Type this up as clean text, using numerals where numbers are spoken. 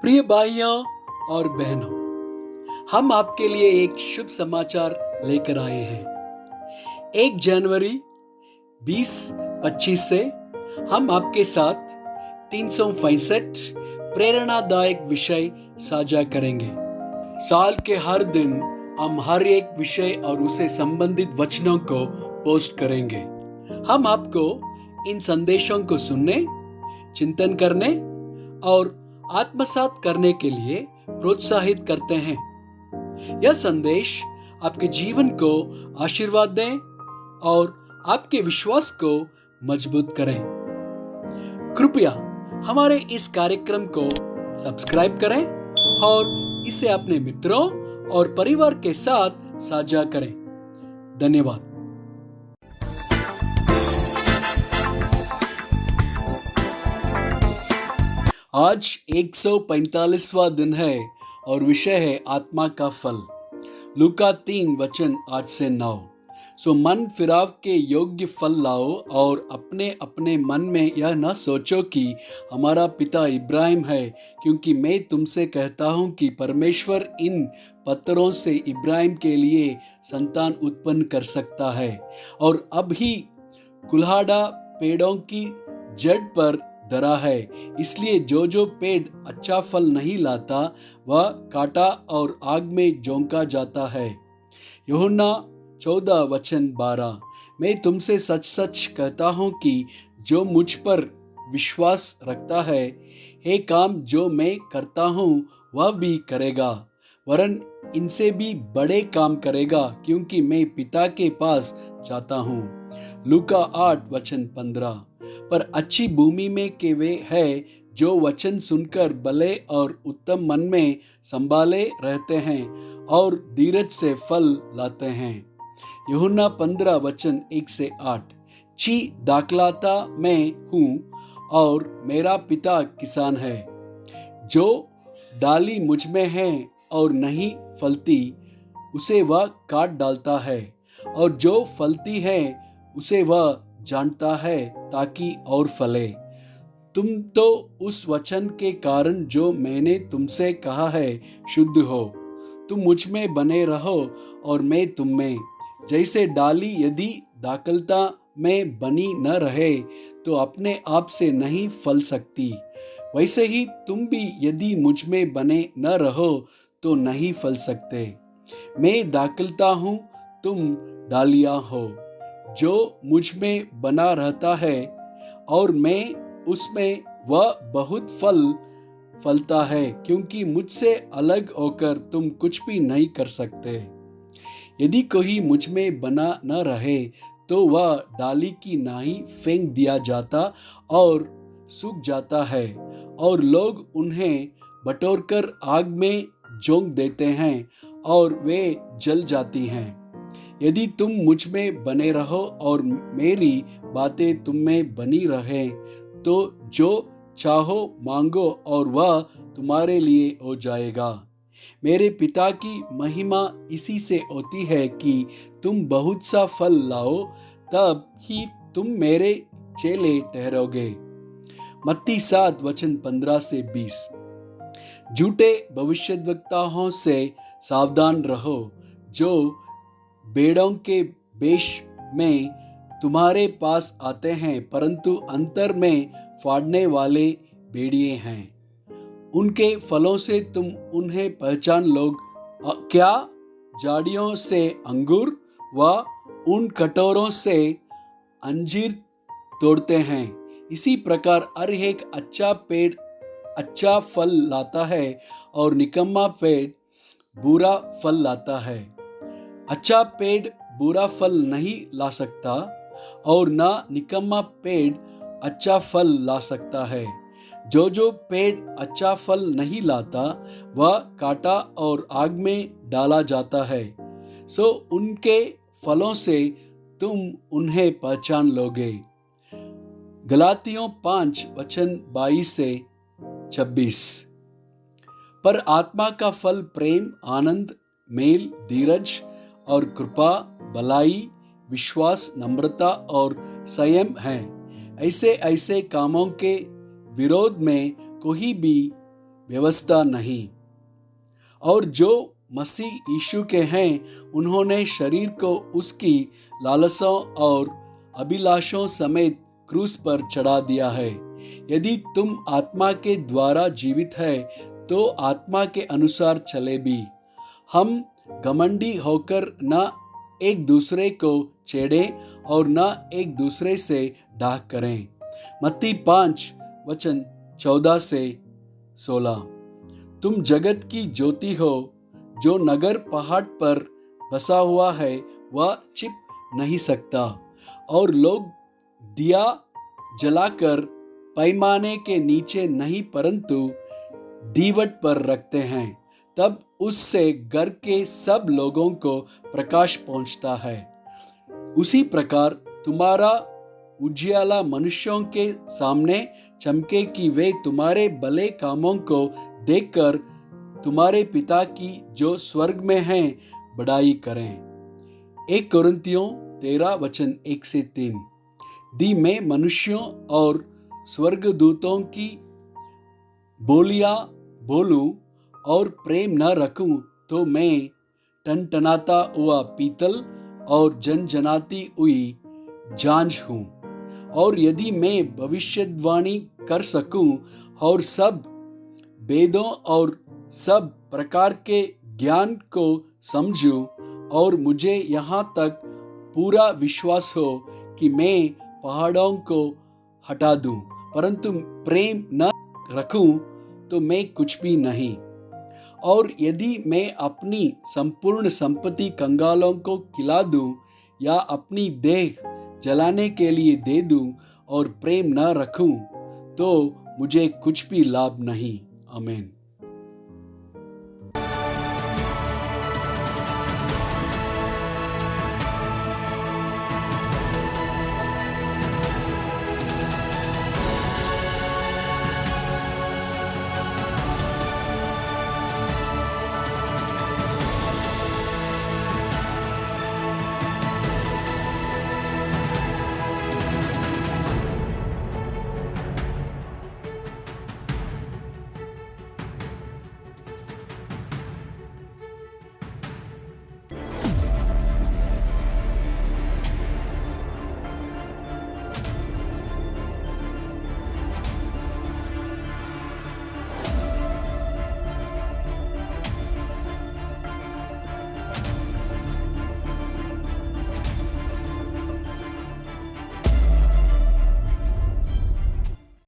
प्रिय भाइयों और बहनों, हम आपके लिए एक शुभ समाचार लेकर आए हैं। 1 जनवरी 2025 से हम आपके साथ 365 प्रेरणादायक विषय साझा करेंगे। साल के हर दिन हम हर एक विषय और उसे संबंधित वचनों को पोस्ट करेंगे। हम आपको इन संदेशों को सुनने, चिंतन करने और आत्मसात करने के लिए प्रोत्साहित करते हैं। यह संदेश आपके जीवन को आशीर्वाद दें और आपके विश्वास को मजबूत करें। कृपया हमारे इस कार्यक्रम को सब्सक्राइब करें और इसे अपने मित्रों और परिवार के साथ साझा करें। धन्यवाद। आज 145वां दिन है और विषय है आत्मा का फल। लूका 3 वचन 8 से 9। सो मन फिराव के योग्य फल लाओ और अपने अपने मन में यह न सोचो कि हमारा पिता इब्राहिम है, क्योंकि मैं तुमसे कहता हूँ कि परमेश्वर इन पत्थरों से इब्राहिम के लिए संतान उत्पन्न कर सकता है। और अब ही कुल्हाड़ा पेड़ों की जड़ पर धरा है, इसलिए जो जो पेड़ अच्छा फल नहीं लाता वह काटा और आग में झोंका जाता है। यूहन्ना 14 वचन 12। मैं तुमसे सच सच कहता हूँ कि जो मुझ पर विश्वास रखता है, ये काम जो मैं करता हूँ वह भी करेगा, वरन इनसे भी बड़े काम करेगा, क्योंकि मैं पिता के पास जाता हूँ। लूका 8 वचन 15। पर अच्छी भूमि में के वे है जो वचन सुनकर भले और उत्तम मन में संभाले रहते हैं और धीरज से फल लाते हैं। यूहन्ना 15 वचन 1 से 8। ची दाखलाता मैं हूँ और मेरा पिता किसान है। जो डाली मुझ में है और नहीं फलती, उसे वह काट डालता है, और जो फलती है उसे वह जानता है ताकि और फले। तुम तो उस वचन के कारण जो मैंने तुमसे कहा है शुद्ध हो। तुम मुझ में बने रहो और मैं तुम में। जैसे डाली यदि दाखलता में बनी न रहे तो अपने आप से नहीं फल सकती, वैसे ही तुम भी यदि मुझ में बने न रहो तो नहीं फल सकते। मैं दाखलता हूँ, तुम डालियाँ हो। जो मुझ में बना रहता है और मैं उसमें, वह बहुत फल फलता है, क्योंकि मुझसे अलग होकर तुम कुछ भी नहीं कर सकते। यदि कोई मुझ में बना न रहे तो वह डाली की नाई फेंक दिया जाता और सूख जाता है, और लोग उन्हें बटोरकर आग में झोंक देते हैं और वे जल जाती हैं। यदि तुम मुझ में बने रहो और मेरी बातें तुम में बनी रहे, तो जो चाहो मांगो और वह तुम्हारे लिए हो जाएगा। मेरे पिता की महिमा इसी से होती है कि तुम बहुत सा फल लाओ, तब ही तुम मेरे चेले ठहरोगे। मत्ती 7 वचन 15 से 20। झूठे भविष्यद्वक्ताओं से सावधान रहो, जो भेड़ों के वेश में तुम्हारे पास आते हैं, परंतु अंतर में फाड़ने वाले भेड़िए हैं। उनके फलों से तुम उन्हें पहचान लोग। क्या झाड़ियों से अंगूर व उन कटोरों से अंजीर तोड़ते हैं? इसी प्रकार हर एक अच्छा पेड़ अच्छा फल लाता है और निकम्मा पेड़ बुरा फल लाता है। अच्छा पेड़ बुरा फल नहीं ला सकता और ना निकम्मा पेड़ अच्छा फल ला सकता है। जो जो पेड़ अच्छा फल नहीं लाता वह काटा और आग में डाला जाता है। सो उनके फलों से तुम उन्हें पहचान लोगे। गलातियों 5 वचन 22 से 26। पर आत्मा का फल प्रेम, आनंद, मेल, धीरज और कृपा, भलाई, विश्वास, नम्रता और संयम है। ऐसे कामों के विरोध में कोई भी व्यवस्था नहीं। और जो मसीह यीशु के हैं, उन्होंने शरीर को उसकी लालसाओं और अभिलाषों समेत क्रूस पर चढ़ा दिया है। यदि तुम आत्मा के द्वारा जीवित है तो आत्मा के अनुसार चले भी। हम घमंडी होकर न एक दूसरे को छेड़ें और न एक दूसरे से डाक करें। मत्ती 5:14 से 16। तुम जगत की ज्योति हो। जो नगर पहाड़ पर बसा हुआ है वह छिप नहीं सकता, और लोग दिया जलाकर पैमाने के नीचे नहीं परंतु दीवट पर रखते हैं, तब उससे घर के सब लोगों को प्रकाश पहुंचता है। उसी प्रकार तुम्हारा उजियाला मनुष्यों के सामने चमके कि वे तुम्हारे भले कामों को देखकर तुम्हारे पिता की जो स्वर्ग में हैं बड़ाई करें। 1 कोरिन्थियों 13:1-3। दी मैं मनुष्यों और स्वर्गदूतों की बोलियां बोलूं और प्रेम न रखूं तो मैं टनटनाता हुआ पीतल और जनजनाती हुई झांझ हूं। और यदि मैं भविष्यवाणी कर सकूं और सब वेदों और सब प्रकार के ज्ञान को समझूं, और मुझे यहाँ तक पूरा विश्वास हो कि मैं पहाड़ों को हटा दूं, परंतु प्रेम न रखूं तो मैं कुछ भी नहीं। और यदि मैं अपनी संपूर्ण संपत्ति कंगालों को खिला दूं या अपनी देह जलाने के लिए दे दूं और प्रेम न रखूं तो मुझे कुछ भी लाभ नहीं। आमीन।